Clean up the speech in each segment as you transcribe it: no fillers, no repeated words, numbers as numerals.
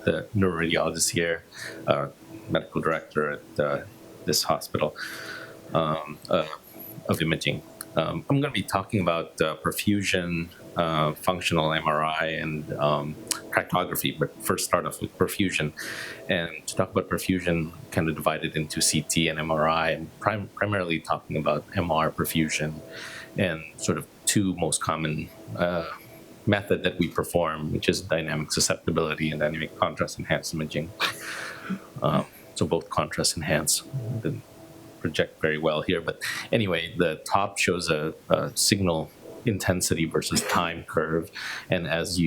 the neuroradiologist here, medical director at this hospital of imaging. I'm going to be talking about perfusion, functional MRI, and tractography, but first start off with perfusion. And to talk about perfusion, kind of divided into CT and MRI, and primarily talking about MR perfusion and sort of two most common method that we perform, which is dynamic susceptibility and dynamic contrast enhanced imaging. So both contrast enhanced, project very well here. But anyway, the top shows a signal intensity versus time curve, and as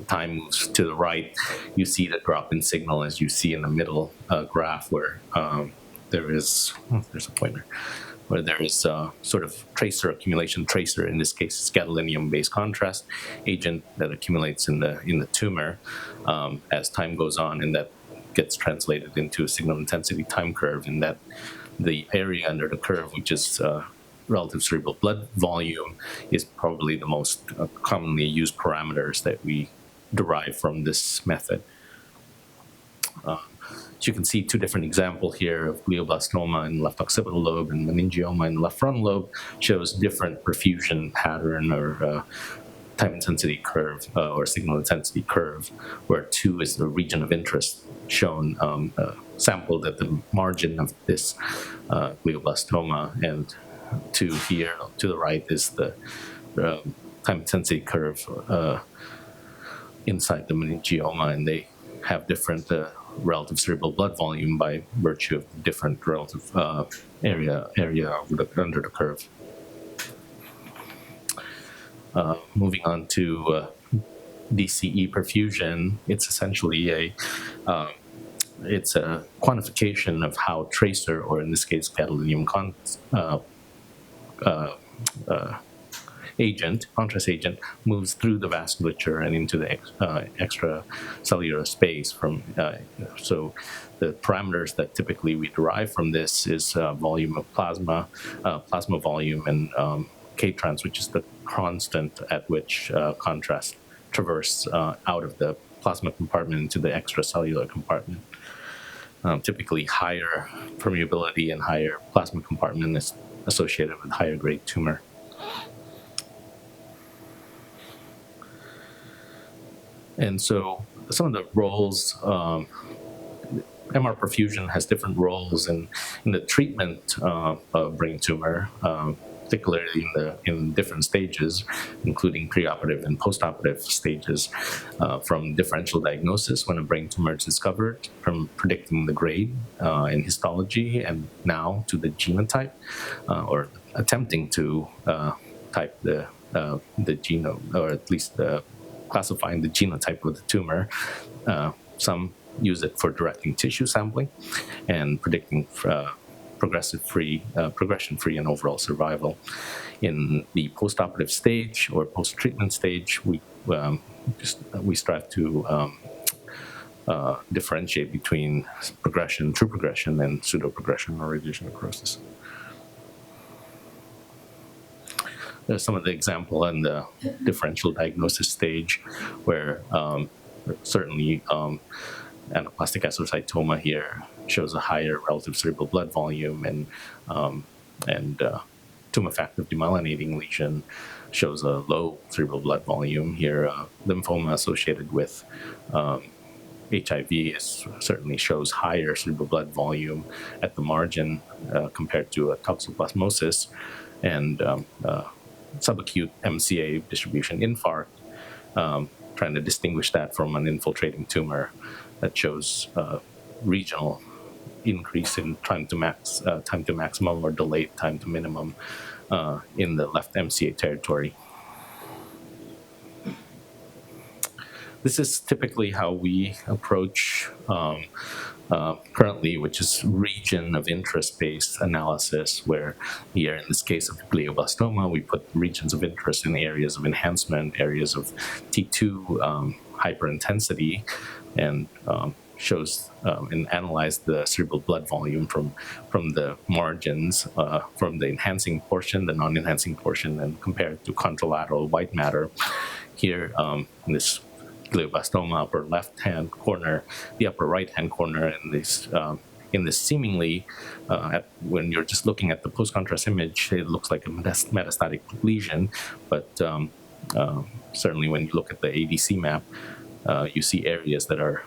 time moves to the right, you see the drop in signal, as you see in the middle graph, where there's a pointer, where there is sort of tracer accumulation. Tracer in this case is gadolinium-based contrast agent that accumulates in the tumor as time goes on, and that gets translated into a signal intensity time curve, and that the area under the curve, which is relative cerebral blood volume, is probably the most commonly used parameters that we derive from this method. So you can see two different examples here of glioblastoma in left occipital lobe and meningioma in left frontal lobe, shows different perfusion pattern or time intensity curve or signal intensity curve, where 2 is the region of interest shown sampled at the margin of this glioblastoma, and 2 here to the right is the time intensity curve inside the meningioma, and they have different relative cerebral blood volume by virtue of different relative area under the curve. Moving on to DCE perfusion, it's essentially it's a quantification of how tracer, or in this case gadolinium contrast agent, moves through the vasculature and into the extracellular space. So the parameters that typically we derive from this is volume of plasma, plasma volume, and K-trans, which is the constant at which contrast traverse out of the plasma compartment into the extracellular compartment. Typically, higher permeability and higher plasma compartment is associated with higher grade tumor. And so some of the roles, MR perfusion has different roles in the treatment of brain tumor, particularly in different stages, including preoperative and postoperative stages, from differential diagnosis when a brain tumor is discovered, from predicting the grade in histology, and now to the genotype, or attempting to type the genome, or at least classifying the genotype of the tumor. Some use it for directing tissue sampling and predicting progression-free and overall survival. In the postoperative stage or post-treatment stage, we strive to differentiate between true progression, and pseudo-progression or radiation necrosis. There's some of the example in the differential diagnosis stage, where certainly anaplastic astrocytoma here shows a higher relative cerebral blood volume, and tumor factor demyelinating lesion shows a low cerebral blood volume. Here, lymphoma associated with HIV certainly shows higher cerebral blood volume at the margin compared to a toxoplasmosis, and subacute MCA distribution infarct, trying to distinguish that from an infiltrating tumor that shows regional increase in time to maximum or delayed time to minimum in the left MCA territory. This is typically how we approach currently, which is region of interest-based analysis, where here in this case of glioblastoma, we put regions of interest in areas of enhancement, areas of T2 hyperintensity, and shows and analyze the cerebral blood volume from the margins, from the enhancing portion, the non-enhancing portion, and compare it to contralateral white matter. Here, in this glioblastoma upper left-hand corner, the upper right-hand corner, in this seemingly, when you're just looking at the post-contrast image, it looks like a metastatic lesion, but certainly when you look at the ADC map, you see areas that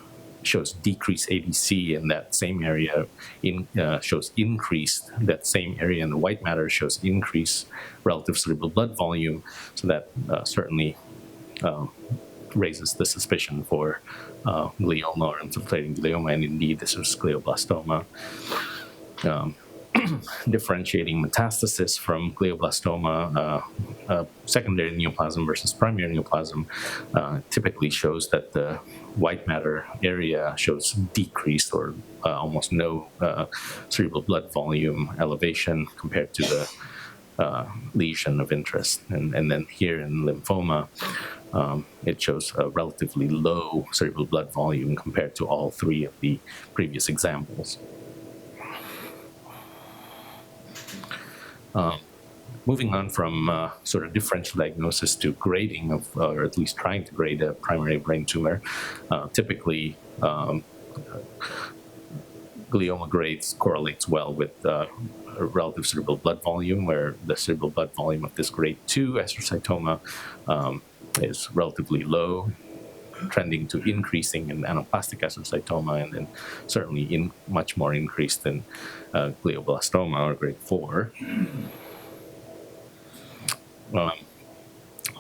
shows decreased ADC in that same area, shows increased that same area in the white matter shows increased relative cerebral blood volume, so that certainly raises the suspicion for glioma or infiltrating glioma, and indeed this is glioblastoma. Differentiating metastasis from glioblastoma, secondary neoplasm versus primary neoplasm, typically shows that the white matter area shows decreased or almost no cerebral blood volume elevation compared to the lesion of interest. And then here in lymphoma, it shows a relatively low cerebral blood volume compared to all three of the previous examples. Moving on from sort of differential diagnosis to grading of, or at least trying to grade a primary brain tumor, typically glioma grades correlates well with relative cerebral blood volume, where the cerebral blood volume of this grade 2 astrocytoma is relatively low, trending to increasing in anaplastic astrocytoma, and then certainly much more increased than glioblastoma or grade 4.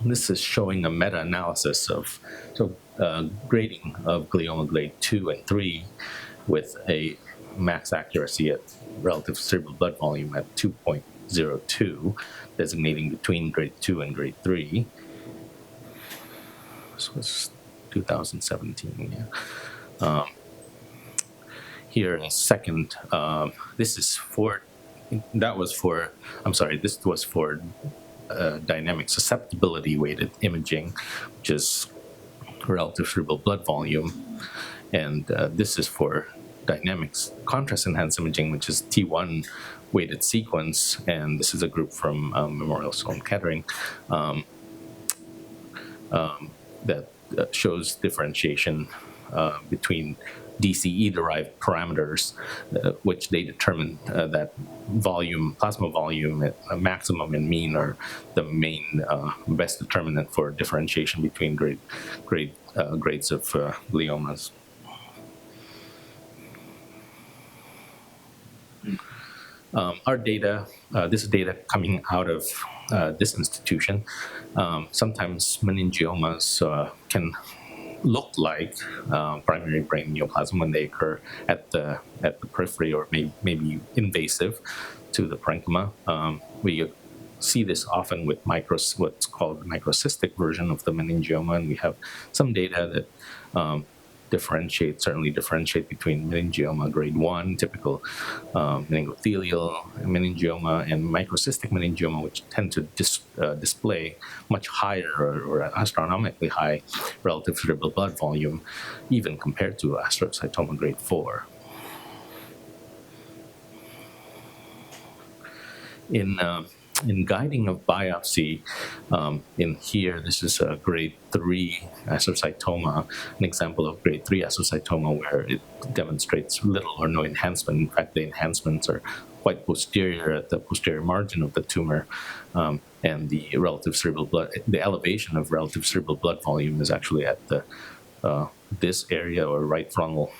This is showing a meta-analysis of grading of glioma grade 2 and 3 with a max accuracy at relative cerebral blood volume at 2.02, designating between grade 2 and grade 3. This was 2017, yeah. Here in a second, this was for dynamic susceptibility weighted imaging, which is relative cerebral blood volume, and this is for dynamics contrast enhanced imaging, which is T1 weighted sequence, and this is a group from Memorial Sloan Kettering that shows differentiation between DCE-derived parameters, which they determine that plasma volume, maximum and mean are the main best determinant for differentiation between grades of gliomas. Our data, this data coming out of this institution, sometimes meningiomas can look like primary brain neoplasm when they occur at the periphery or maybe invasive to the parenchyma. We see this often with what's called microcystic version of the meningioma, and we have some data that certainly differentiate between meningioma grade 1, typical meningothelial meningioma, and microcystic meningioma, which tend to display much higher or astronomically high relative cerebral blood volume, even compared to astrocytoma grade 4. In guiding of biopsy, in here, this is a grade 3 astrocytoma, an example of grade 3 astrocytoma where it demonstrates little or no enhancement. In fact, the enhancements are quite posterior at the posterior margin of the tumor, and the elevation of relative cerebral blood volume is actually at this area or right frontal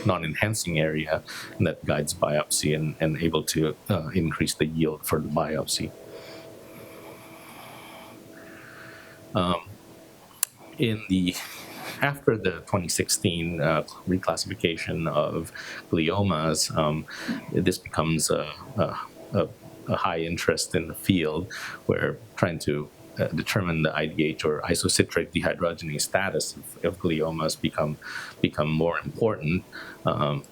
non-enhancing area, and that guides biopsy and able to increase the yield for the biopsy. After the 2016 reclassification of gliomas, this becomes a high interest in the field, where trying to determine the IDH or isocitrate dehydrogenase status of gliomas become more important,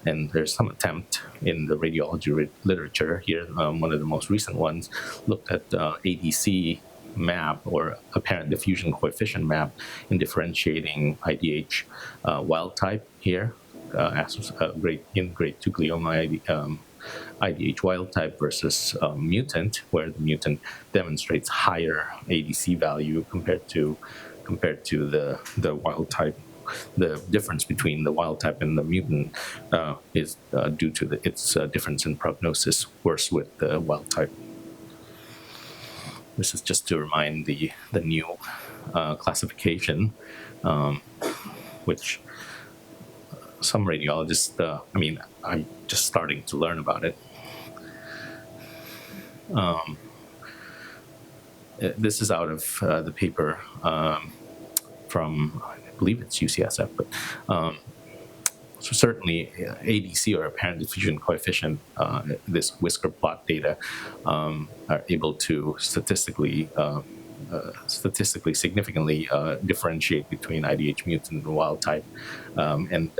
and there's some attempt in the radiology literature here. One of the most recent ones looked at ADC map or apparent diffusion coefficient map in differentiating IDH wild type here, in grade 2 glioma IDH wild type versus mutant, where the mutant demonstrates higher ADC value compared to compared to the wild type. The difference between the wild type and the mutant is due to its difference in prognosis, worse with the wild type. This is just to remind the new classification, which some radiologists, I'm just starting to learn about it. This is out of the paper from, I believe it's UCSF, but so certainly ADC, or apparent diffusion coefficient, this whisker plot data are able to statistically significantly differentiate between IDH mutant and wild type, and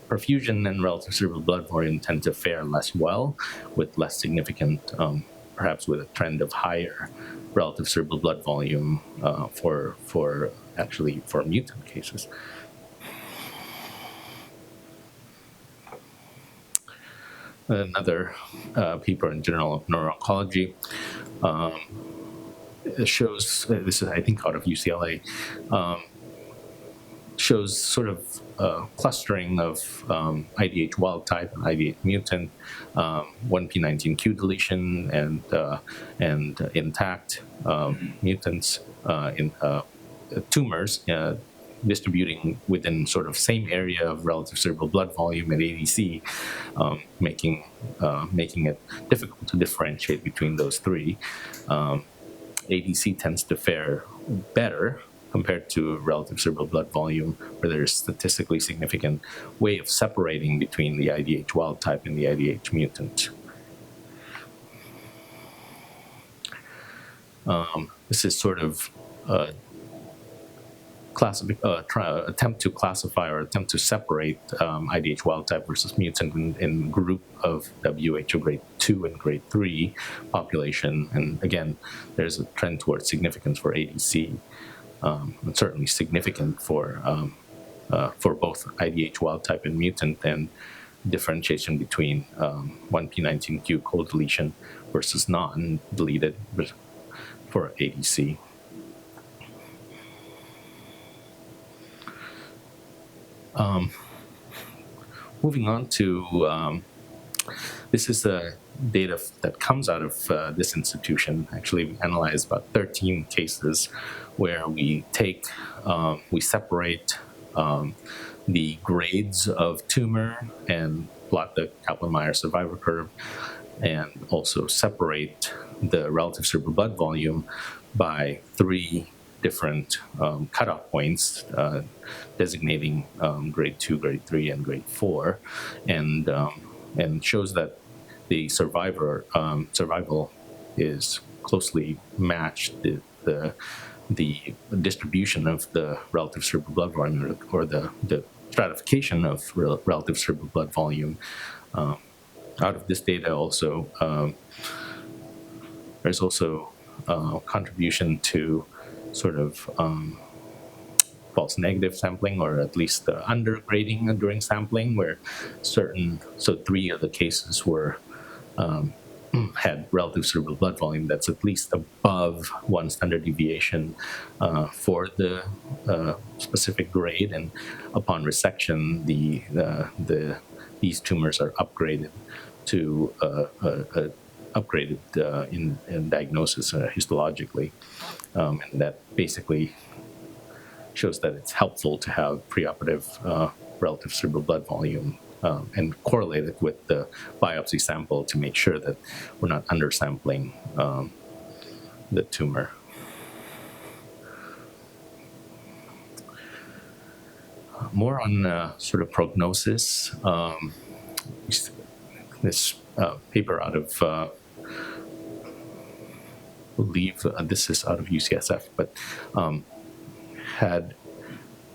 perfusion and relative cerebral blood volume tend to fare less well, with less significant, perhaps with a trend of higher relative cerebral blood volume for mutant cases. Another paper in Journal of Neuro-Oncology shows, this is I think out of UCLA, shows sort of clustering of IDH wild type and IDH mutant, 1p19q deletion, and intact mutants in tumors distributing within sort of same area of relative cerebral blood volume at ADC, making it difficult to differentiate between those three. ADC tends to fare better compared to relative cerebral blood volume, where there's statistically significant way of separating between the IDH wild type and the IDH mutant. This is sort of attempt to classify or attempt to separate IDH wild type versus mutant in group of WHO grade 2 and grade 3 population. And again, there's a trend towards significance for ADC, and certainly significant for both IDH wild type and mutant, and differentiation between 1p19q co-deletion versus non-deleted for ADC. Moving on to, this is the data that comes out of this institution. Actually, we analyzed about 13 cases where we separate the grades of tumor and plot the Kaplan-Meier survivor curve, and also separate the relative cerebral blood volume by 3 different cutoff points, designating grade 2, grade 3, and grade 4, and shows that the survival is closely matched. The distribution of the relative cerebral blood volume, or the stratification of relative cerebral blood volume. Out of this data also, there's also contribution to sort of false negative sampling, or at least undergrading during sampling, where 3 of the cases were had relative cerebral blood volume that's at least above 1 standard deviation for the specific grade, and upon resection, these tumors are upgraded to in diagnosis histologically, and that basically shows that it's helpful to have preoperative relative cerebral blood volume and correlate it with the biopsy sample to make sure that we're not undersampling the tumor. More on sort of prognosis. This paper out of, I believe this is out of UCSF, but had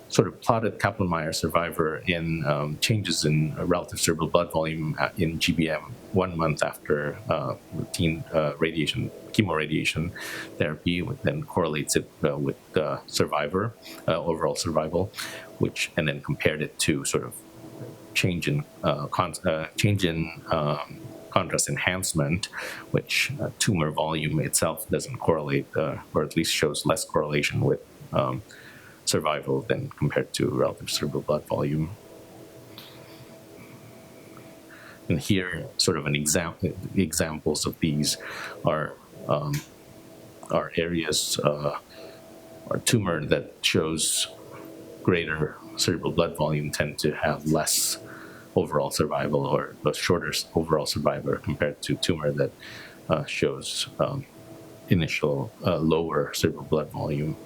sort of plotted Kaplan-Meier survivor in changes in relative cerebral blood volume in GBM 1 month after routine chemoradiation therapy, then correlates it with survivor, overall survival, and then compared it to sort of change in contrast enhancement, which tumor volume itself doesn't correlate, or at least shows less correlation with survival than compared to relative cerebral blood volume. And here, sort of examples of these are areas or tumor that shows greater cerebral blood volume tend to have less overall survival or a shorter overall survival compared to tumor that shows initial lower cerebral blood volume.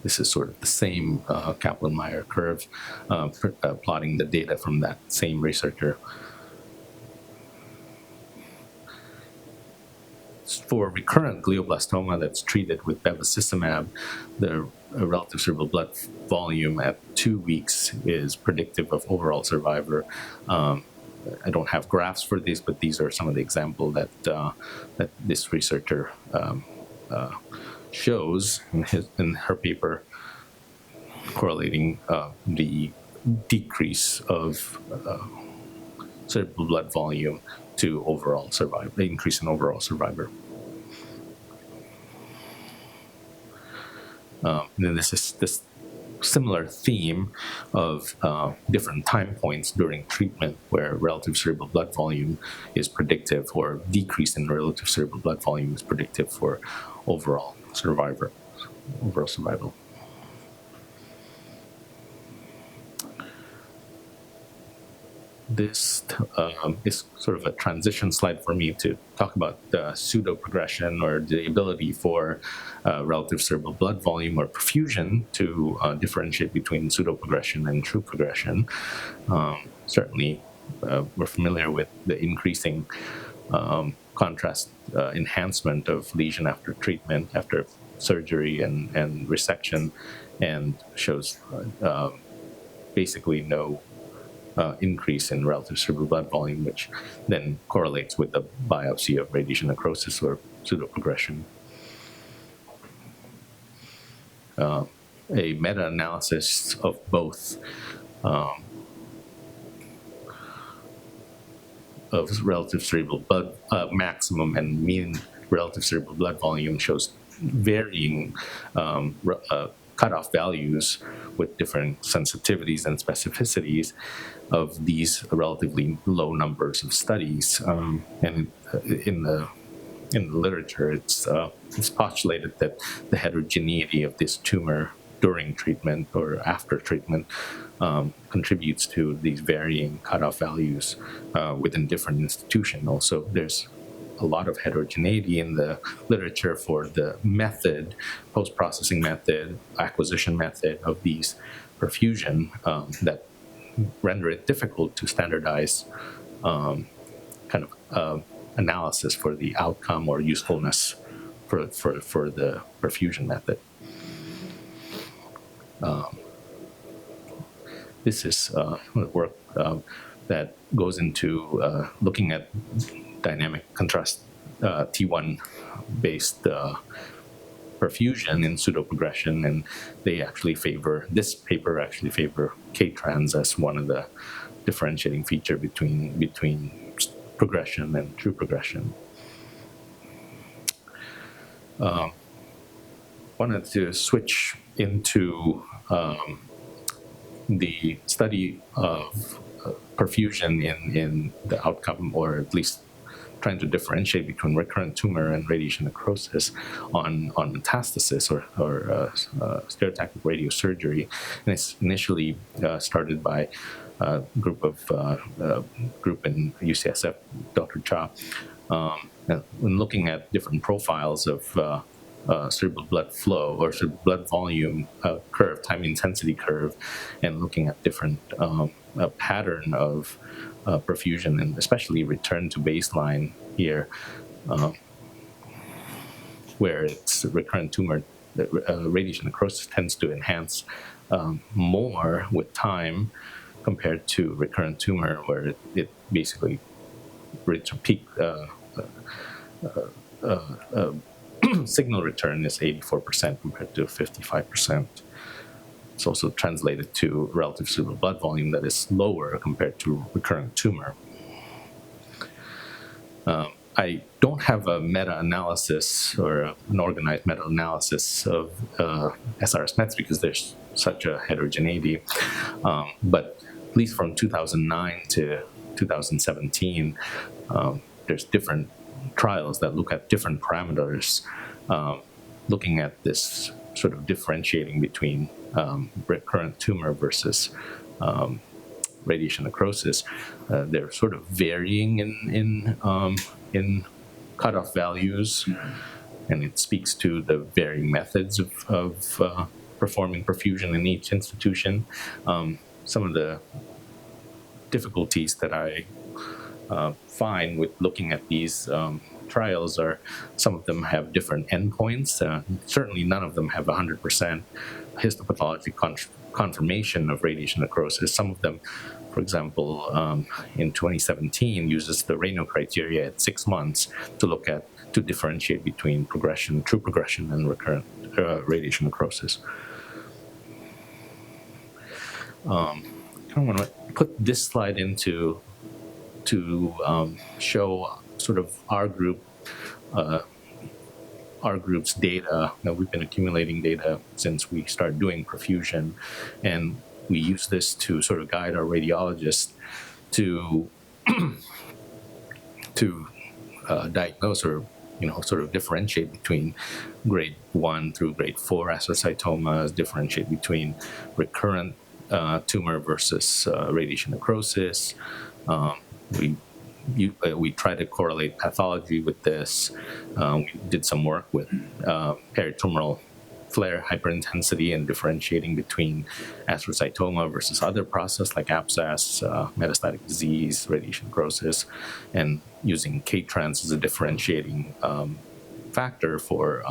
This is sort of the same Kaplan-Meier curve, plotting the data from that same researcher. For recurrent glioblastoma that's treated with bevacizumab, the relative cerebral blood volume at 2 weeks is predictive of overall survivor. I don't have graphs for these, but these are some of the examples that this researcher shows in her paper, correlating the decrease of cerebral blood volume to overall survival, the increase in overall survivor. And then this similar theme of different time points during treatment where relative cerebral blood volume is predictive, or decrease in relative cerebral blood volume is predictive for overall survival. This is sort of a transition slide for me to talk about the pseudo-progression, or the ability for relative cerebral blood volume or perfusion to differentiate between pseudo-progression and true progression. Certainly, we're familiar with the increasing contrast enhancement of lesion after treatment, after surgery and resection, and shows basically no increase in relative cerebral blood volume, which then correlates with the biopsy of radiation necrosis or pseudoprogression. A meta-analysis of both of relative cerebral blood maximum and mean relative cerebral blood volume shows varying cutoff values with different sensitivities and specificities of these relatively low numbers of studies. And in the literature, it's postulated that the heterogeneity of this tumor during treatment or after treatment contributes to these varying cutoff values within different institutions. Also, there's a lot of heterogeneity in the literature for the method, post-processing method, acquisition method of these perfusion that render it difficult to standardize kind of analysis for the outcome or usefulness for the perfusion method. This is work that goes into looking at dynamic contrast T1 based perfusion in pseudoprogression, and they actually favor, this paper actually favor K-trans as one of the differentiating feature between progression and true progression. Wanted to switch into the study of perfusion in the outcome, or at least trying to differentiate between recurrent tumor and radiation necrosis on metastasis or stereotactic radiosurgery. And it's initially started by a group in UCSF, Dr. Cha, when looking at different profiles of cerebral blood flow or cerebral blood volume curve, time intensity curve, and looking at different pattern of perfusion, and especially return to baseline here, where it's recurrent tumor, radiation necrosis tends to enhance more with time compared to recurrent tumor, where it basically peak signal return is 84% compared to 55%. It's also translated to relative cerebral blood volume that is lower compared to recurrent tumor. I don't have a meta-analysis or an organized meta-analysis of SRS Mets because there's such a heterogeneity. But at least from 2009 to 2017, there's different trials that look at different parameters, looking at this sort of differentiating between recurrent tumor versus radiation necrosis. They're sort of varying in cutoff values, and it speaks to the varying methods of performing perfusion in each institution. Some of the difficulties that I find with looking at these trials are some of them have different endpoints. Certainly none of them have 100% histopathology confirmation of radiation necrosis. Some of them, for example, in 2017, uses the Raynaud criteria at 6 months to differentiate between true progression, and recurrent radiation necrosis. I want to put this slide to show sort of our group's data. Now, we've been accumulating data since we started doing perfusion, and we use this to sort of guide our radiologists to diagnose or sort of differentiate between grade 1 through grade 4 astrocytomas, differentiate between recurrent tumor versus radiation necrosis. We try to correlate pathology with this. We did some work with peritumoral flare hyperintensity and differentiating between astrocytoma versus other process like abscess, metastatic disease, radiation necrosis, and using K-trans as a differentiating factor for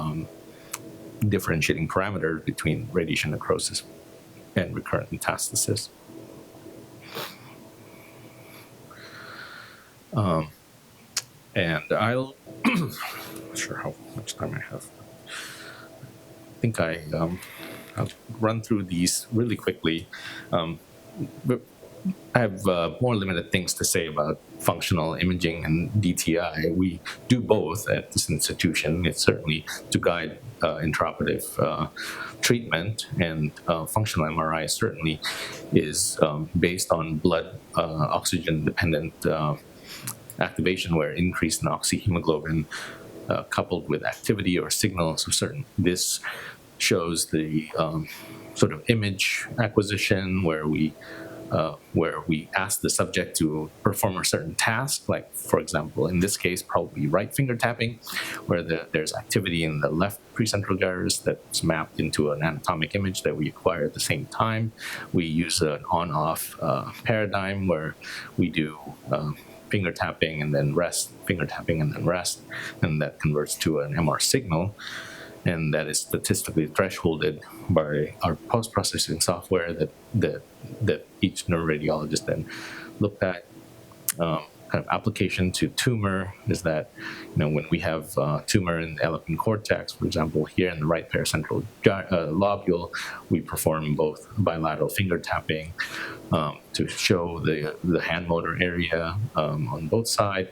differentiating parameters between radiation necrosis and recurrent metastasis. And I'll not sure how much time I have. I think I'll run through these really quickly. But I have more limited things to say about functional imaging and DTI. We do both at this institution. It's certainly to guide intraoperative treatment, and functional MRI certainly is based on blood oxygen-dependent activation, where increase in oxyhemoglobin coupled with activity or signals of certain. This shows the sort of image acquisition where we ask the subject to perform a certain task, like, for example, in this case, probably right finger tapping, where there's activity in the left precentral gyrus that's mapped into an anatomic image that we acquire at the same time. We use an on-off paradigm where we do finger tapping and then rest, finger tapping and then rest, and that converts to an MR signal. And that is statistically thresholded by our post-processing software that each neuroradiologist then looked at. Kind of application to tumor is that, when we have tumor in the eloquent cortex, for example, here in the right paracentral lobule, we perform both bilateral finger tapping to show the hand motor area on both sides.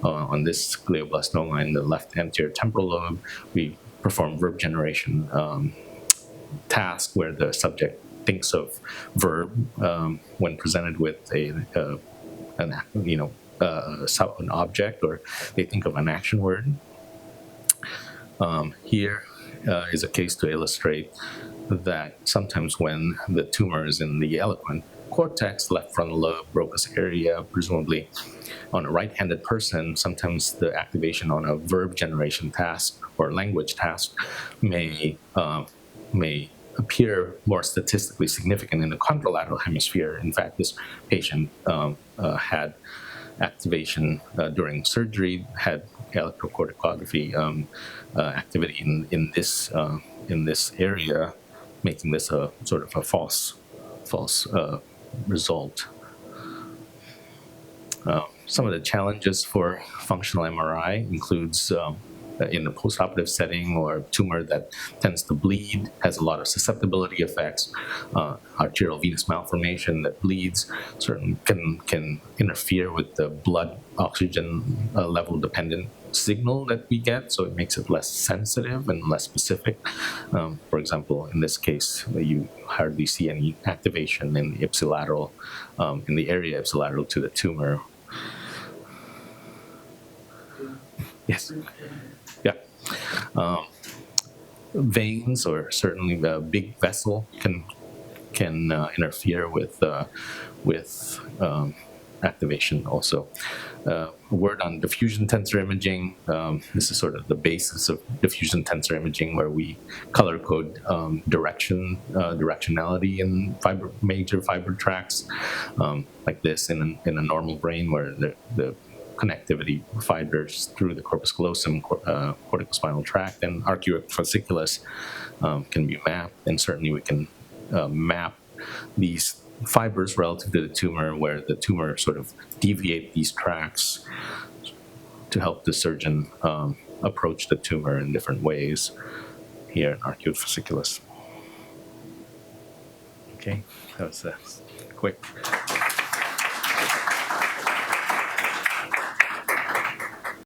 On this glioblastoma in the left anterior temporal lobe, we perform verb generation task where the subject thinks of verb when presented with an object, or they think of an action word. Here is a case to illustrate that sometimes when the tumor is in the eloquent cortex, left frontal lobe, Broca's area, presumably on a right-handed person, sometimes the activation on a verb generation task or language task may appear more statistically significant in the contralateral hemisphere. In fact, this patient had activation during surgery, had electrocorticography activity in this area, making this a sort of a false result. Some of the challenges for functional MRI includes in a postoperative setting, or tumor that tends to bleed, has a lot of susceptibility effects. Arterial venous malformation that bleeds certain can interfere with the blood oxygen level dependent signal that we get, so it makes it less sensitive and less specific. For example, in this case, you hardly see any activation in the ipsilateral, in the area ipsilateral to the tumor. Yes. Yeah. Veins, or certainly the big vessel, can interfere with activation also. A word on diffusion tensor imaging. This is sort of the basis of diffusion tensor imaging, where we color code directionality in major fiber tracts, like this in a normal brain, where the connectivity fibers through the corpus callosum, corticospinal tract, and arcuate fasciculus can be mapped, and certainly we can map these fibers relative to the tumor, where the tumor sort of deviate these tracks to help the surgeon approach the tumor in different ways here in arcuate fasciculus. Okay, that was a quick